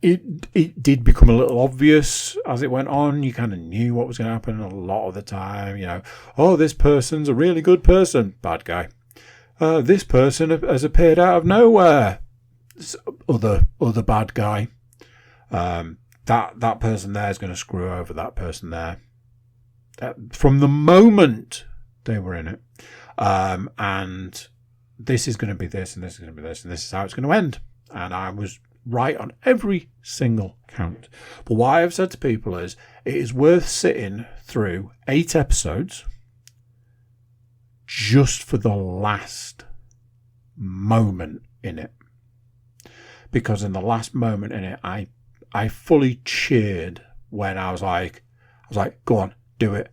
It did become a little obvious as it went on. You kind of knew what was going to happen a lot of the time. You know, oh, this person's a really good person, bad guy. This person has appeared out of nowhere, other bad guy. That person there is going to screw over that person there. From the moment they were in it, and this is going to be this, and this is going to be this, and this is how it's going to end. And I was right on every single count. But what I have said to people is, it is worth sitting through 8 episodes just for the last moment in it. Because in the last moment in it, I fully cheered when I was like, go on, do it,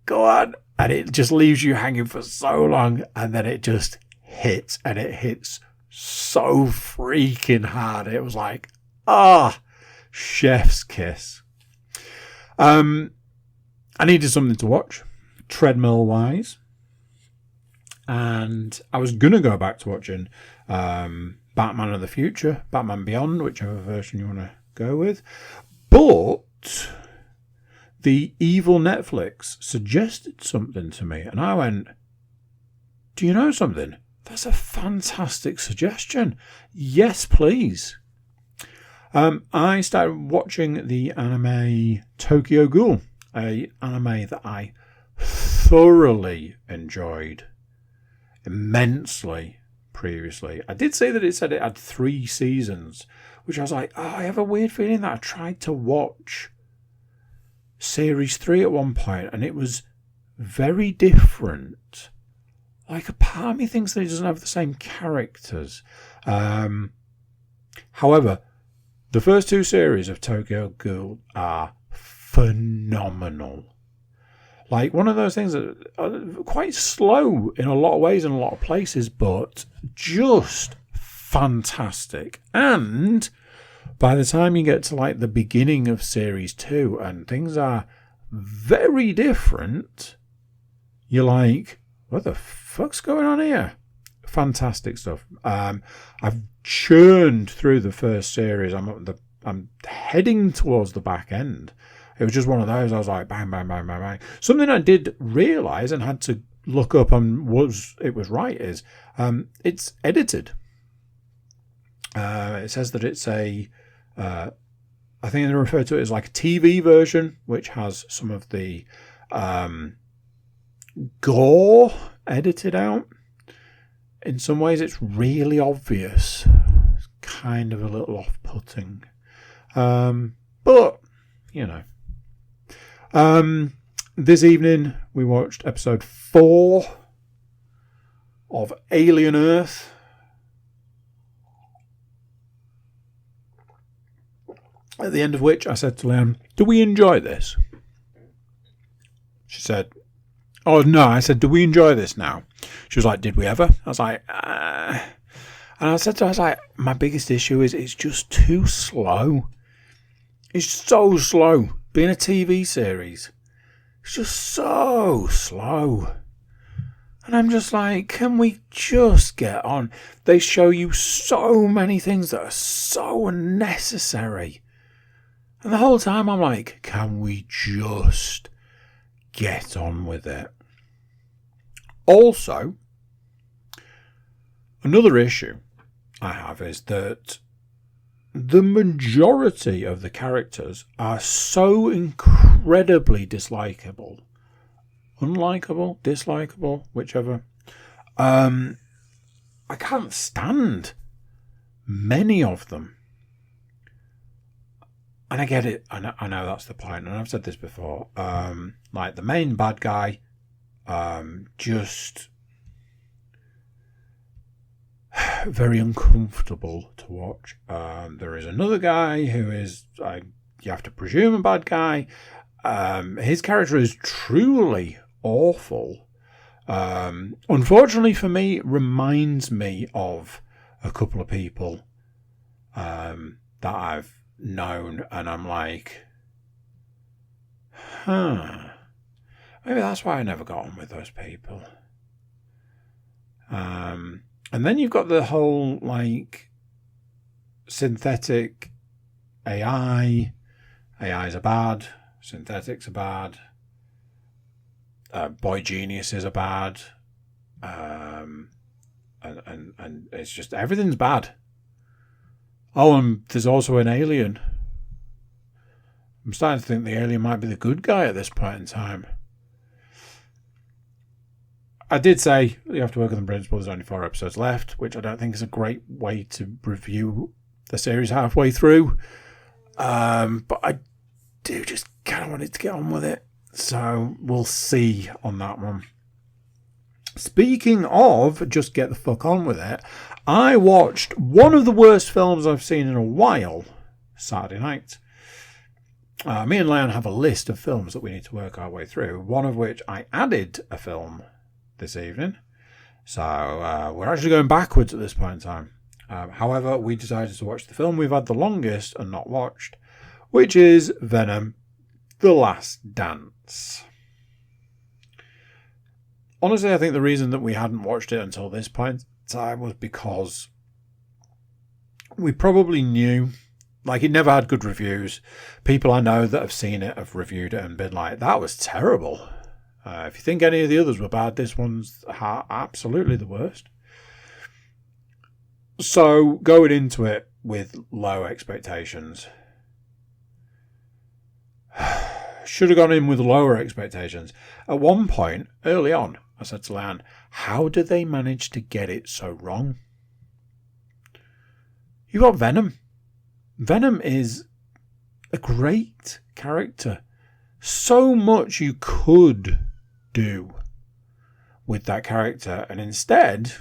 go on. And it just leaves you hanging for so long, and then it just hits, and it hits so freaking hard. It was like, chef's kiss. I needed something to watch, treadmill wise, and I was gonna go back to watching Batman of the Future, Batman Beyond, whichever version you want to go with, but the evil Netflix suggested something to me, and I went, do you know something? That's a fantastic suggestion. Yes, please. I started watching the anime Tokyo Ghoul, an anime that I thoroughly enjoyed immensely previously. I did say that it said it had 3 seasons, which I was like, I have a weird feeling that I tried to watch Series 3 at one point, and it was very different. Like, a part of me thinks that it doesn't have the same characters. However, the first 2 series of Tokyo Ghoul are phenomenal. Like, one of those things that are quite slow in a lot of ways in a lot of places, but just fantastic. And by the time you get to like the beginning of Series 2 and things are very different, you're like, what the fuck's going on here? Fantastic stuff. I've churned through the first series. I'm heading towards the back end. It was just one of those. I was like, bang, bang, bang, bang, bang. Something I did realise and had to look up and was right is it's edited. It says that it's I think they refer to it as like a TV version, which has some of the gore edited out. In some ways, it's really obvious. It's kind of a little off-putting. But, you know. This evening, we watched episode 4 of Alien Earth. At the end of which, I said to Leanne, do we enjoy this? She said, oh, no. I said, do we enjoy this now? She was like, did we ever? I was like, And I said to her, I was like, my biggest issue is it's just too slow. It's so slow. Being a TV series, it's just so slow. And I'm just like, can we just get on? They show you so many things that are so unnecessary. And the whole time I'm like, can we just get on with it? Also, another issue I have is that the majority of the characters are so incredibly dislikable. Unlikable, dislikable, whichever. I can't stand many of them. And I get it. I know that's the point. And I've said this before. Like the main bad guy, just very uncomfortable to watch. There is another guy who is, you have to presume, a bad guy. His character is truly awful. Unfortunately for me, it reminds me of a couple of people that I've known, and I'm like, maybe that's why I never got on with those people. And then you've got the whole, like, synthetic AI. AIs are bad. Synthetics are bad. Boy geniuses are bad. And it's just, everything's bad. Oh, and there's also an alien. I'm starting to think the alien might be the good guy at this point in time. I did say you have to work on the principle. There's only 4 episodes left, which I don't think is a great way to review the series halfway through. But I do just kind of wanted to get on with it. So we'll see on that one. Speaking of just get the fuck on with it, I watched one of the worst films I've seen in a while Saturday night. Me and Leon have a list of films that we need to work our way through, one of which I added a film this evening. So we're actually going backwards at this point in time. However, we decided to watch the film we've had the longest and not watched, which is Venom: The Last Dance. Honestly, I think the reason that we hadn't watched it until this point in time was because we probably knew, like, it never had good reviews. People I know that have seen it have reviewed it and been like, that was terrible. If you think any of the others were bad, this one's absolutely the worst. So going into it with low expectations. Should have gone in with lower expectations. At one point, early on, I said to Leanne, how do they manage to get it so wrong? You got Venom. Venom is a great character. So much you could do with that character, and instead,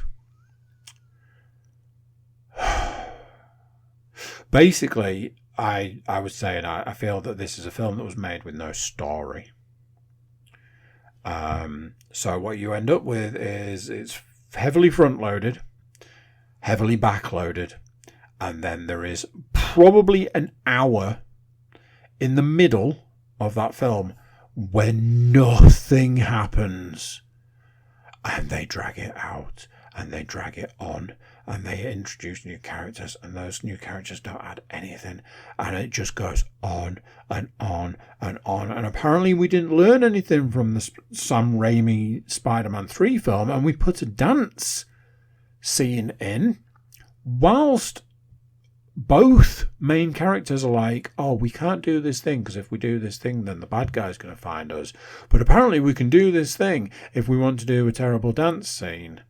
basically, I was saying I feel that this is a film that was made with no story. So what you end up with is it's heavily front-loaded, heavily back-loaded, and then there is probably an hour in the middle of that film when nothing happens. And they drag it out, and they drag it on, and they introduce new characters, and those new characters don't add anything, and it just goes on and on and on. And apparently we didn't learn anything from the Sam Raimi Spider-Man 3 film, and we put a dance scene in whilst both main characters are like, oh, we can't do this thing because if we do this thing then the bad guy's going to find us, but apparently we can do this thing if we want to do a terrible dance scene,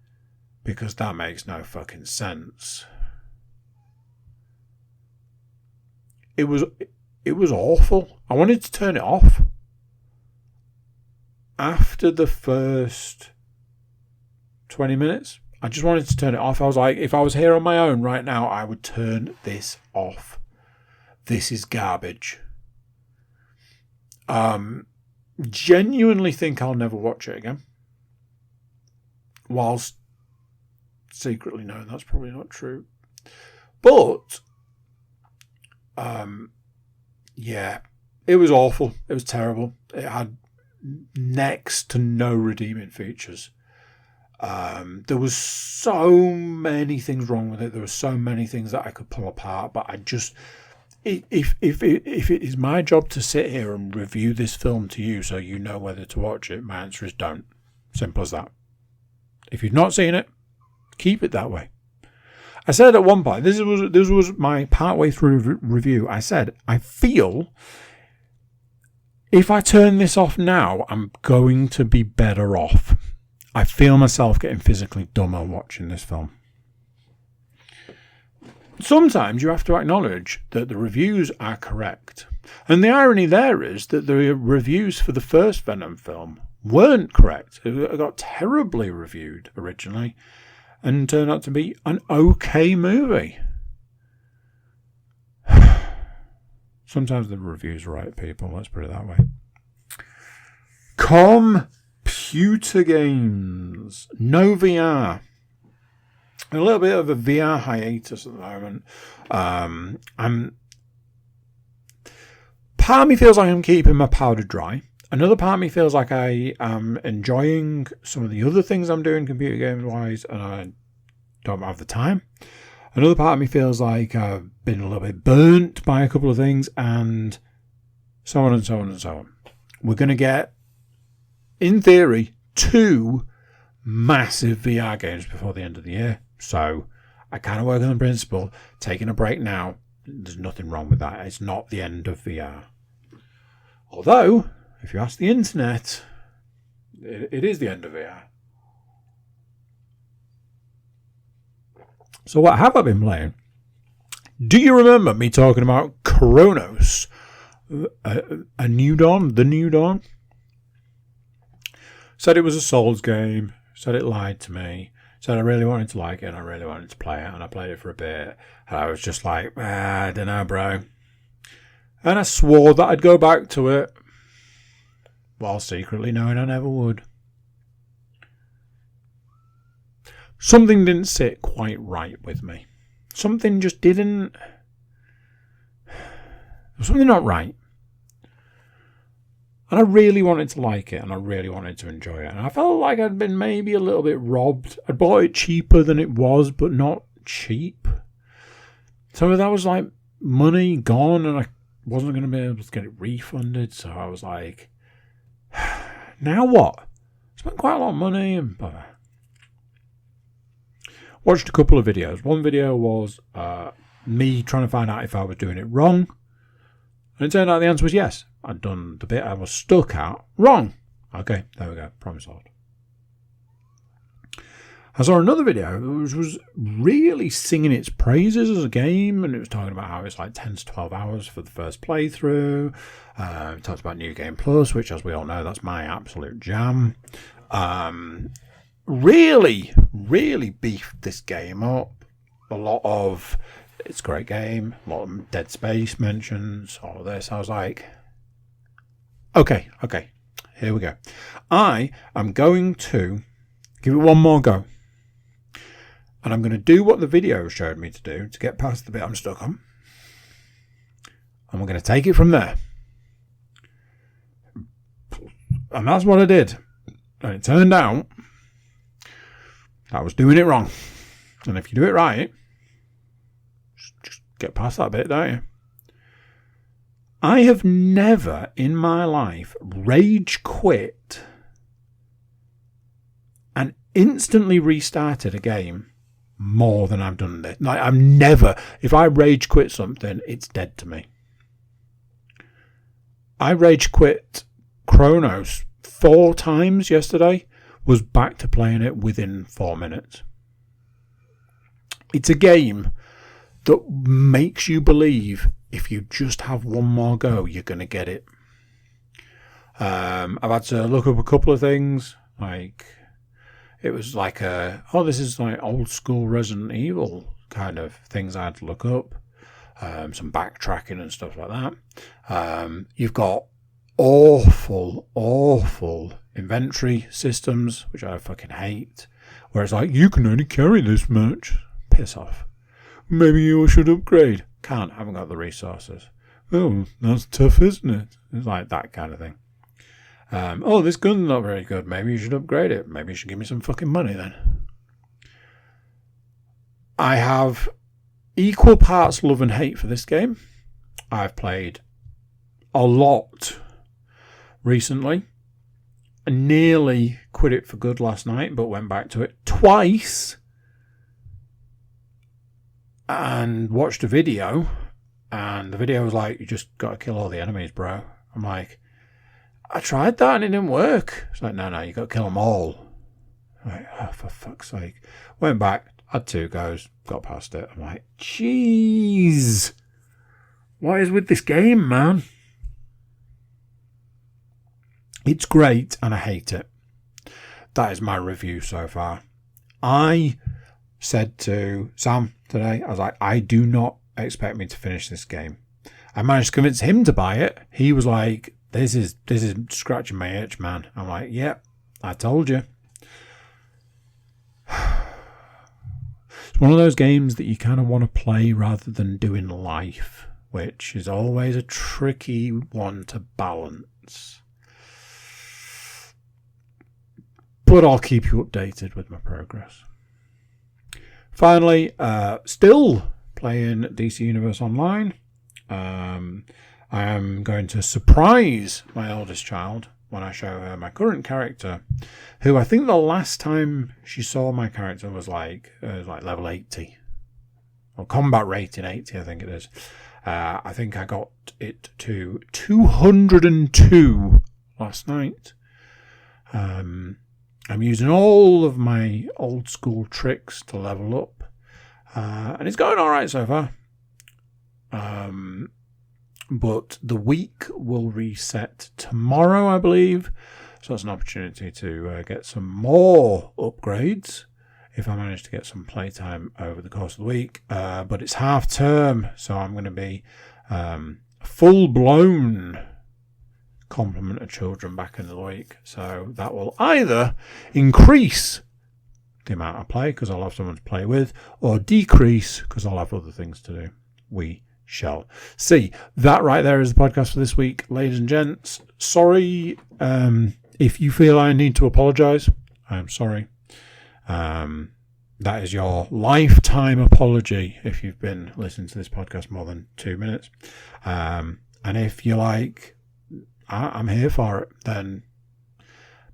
because that makes no fucking sense. It was awful. I wanted to turn it off after the first 20 minutes. I just wanted to turn it off. I was like, if I was here on my own right now, I would turn this off. This is garbage. Genuinely think I'll never watch it again. Whilst secretly knowing that's probably not true. But, yeah, it was awful. It was terrible. It had next to no redeeming features. There was so many things wrong with it. There were so many things that I could pull apart, but I just, if it is my job to sit here and review this film to you so you know whether to watch it, my answer is don't. Simple as that. If you've not seen it, keep it that way. I said at one point, this was my partway through review, I said, I feel if I turn this off now, I'm going to be better off. I feel myself getting physically dumber watching this film. Sometimes you have to acknowledge that the reviews are correct. And the irony there is that the reviews for the first Venom film weren't correct. It got terribly reviewed originally and turned out to be an okay movie. Sometimes the reviews are right, people. Let's put it that way. Computer games. No VR. A little bit of a VR hiatus at the moment. Part of me feels like I'm keeping my powder dry. Another part of me feels like I am enjoying some of the other things I'm doing computer games wise, and I don't have the time. Another part of me feels like I've been a little bit burnt by a couple of things, and so on and so on and so on. We're going to get, in theory, 2 massive VR games before the end of the year. So I kind of work on the principle, taking a break now, there's nothing wrong with that. It's not the end of VR. Although, if you ask the internet, it is the end of VR. So what have I been playing? Do you remember me talking about Chronos? A New Dawn? The New Dawn? Said it was a Souls game. said it lied to me, said I really wanted to like it and I really wanted to play it, and I played it for a bit, and I was just like, I don't know, bro. And I swore that I'd go back to it, while secretly knowing I never would. Something didn't sit quite right with me. Something just didn't... There was something not right. And I really wanted to like it, and I really wanted to enjoy it. And I felt like I'd been maybe a little bit robbed. I'd bought it cheaper than it was, but not cheap. So that was like money gone, and I wasn't going to be able to get it refunded. So I was like, now what? I spent quite a lot of money, and watched a couple of videos. One video was me trying to find out if I was doing it wrong. And it turned out the answer was yes. I'd done the bit I was stuck at wrong. Okay, there we go. Problem solved. I saw another video which was really singing its praises as a game, and it was talking about how it's like 10 to 12 hours for the first playthrough. It talks about New Game Plus, which, as we all know, that's my absolute jam. Really, really beefed this game up. A lot of... It's a great game. A lot of Dead Space mentions, all of this. I was like, okay, here we go. I am going to give it one more go. And I'm going to do what the video showed me to do to get past the bit I'm stuck on. And we're going to take it from there. And that's what I did. And it turned out I was doing it wrong. And if you do it right, just get past that bit, don't you? I have never in my life rage quit and instantly restarted a game more than I've done this. Like, I've never, if I rage quit something, it's dead to me. I rage quit Chronos 4 times yesterday, was back to playing it within 4 minutes. It's a game that makes you believe if you just have one more go, you're going to get it. I've had to look up a couple of things. Like, it was like this is like old school Resident Evil kind of things I had to look up. Some backtracking and stuff like that. You've got awful inventory systems, which I fucking hate, where it's like, you can only carry this much. Piss off. Maybe you should upgrade. Can't, haven't got the resources. Oh, that's tough, isn't it? It's like that kind of thing. This gun's not very good. Maybe you should upgrade it. Maybe you should give me some fucking money then. I have equal parts love and hate for this game. I've played a lot recently. I nearly quit it for good last night, but went back to it twice and watched a video, and the video was like, you just got to kill all the enemies, bro. I'm like, I tried that and it didn't work. It's like, no, you got to kill them all. I'm like, oh, for fuck's sake. Went back, had 2 goes, got past it. I'm like, jeez, what is with this game, man? It's great and I hate it. That is my review so far. I said to Sam today, I was like, I do not expect me to finish this game. I managed to convince him to buy it. He was like, this is scratching my itch, man. I'm like, yep, I told you. It's one of those games that you kind of want to play rather than do in life, which is always a tricky one to balance. But I'll keep you updated with my progress. Finally, still playing DC Universe Online. I am going to surprise my oldest child when I show her my current character, who I think the last time she saw my character was like level 80. Or combat rating 80, I think it is. I think I got it to 202 last night. I'm using all of my old school tricks to level up. And it's going alright so far. But the week will reset tomorrow, I believe. So it's an opportunity to get some more upgrades if I manage to get some playtime over the course of the week. But it's half term, so I'm going to be full-blown complement of children back in the week. So that will either increase the amount I play because I'll have someone to play with, or decrease because I'll have other things to do. We shall see. That right there is the podcast for this week, ladies and gents. Sorry if you feel I need to apologise. I am sorry. That is your lifetime apology if you've been listening to this podcast more than 2 minutes. And if you're like, I'm here for it, then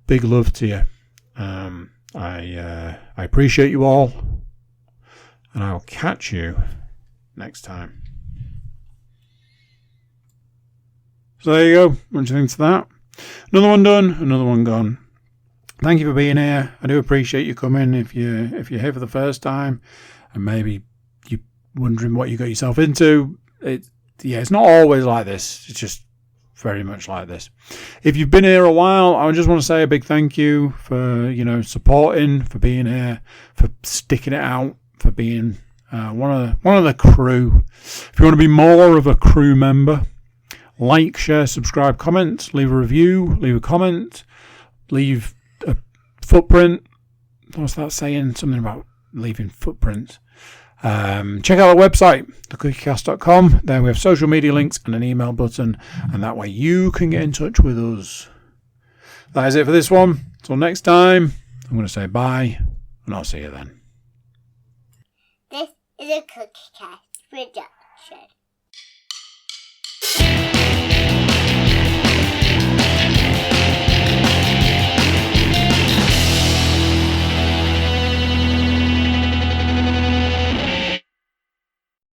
big love to you. I appreciate you all, and I'll catch you next time. So there you go. What do you think to that? Another one done, another one gone. Thank you for being here. I do appreciate you coming. If you're here for the first time, and maybe you're wondering what you got yourself into, it's not always like this. It's just very much like this. If you've been here a while, I just want to say a big thank you for supporting, for being here, for sticking it out, for being one of the crew. If you want to be more of a crew member, like, share, subscribe, comment, leave a review, leave a comment, leave a footprint. What's that saying? Something about leaving footprints. Check out our website, thecookiecast.com. There we have social media links and an email button, and that way you can get in touch with us. That is it for this one. Until next time, I'm going to say bye, and I'll see you then. This is a Cookie Cast production.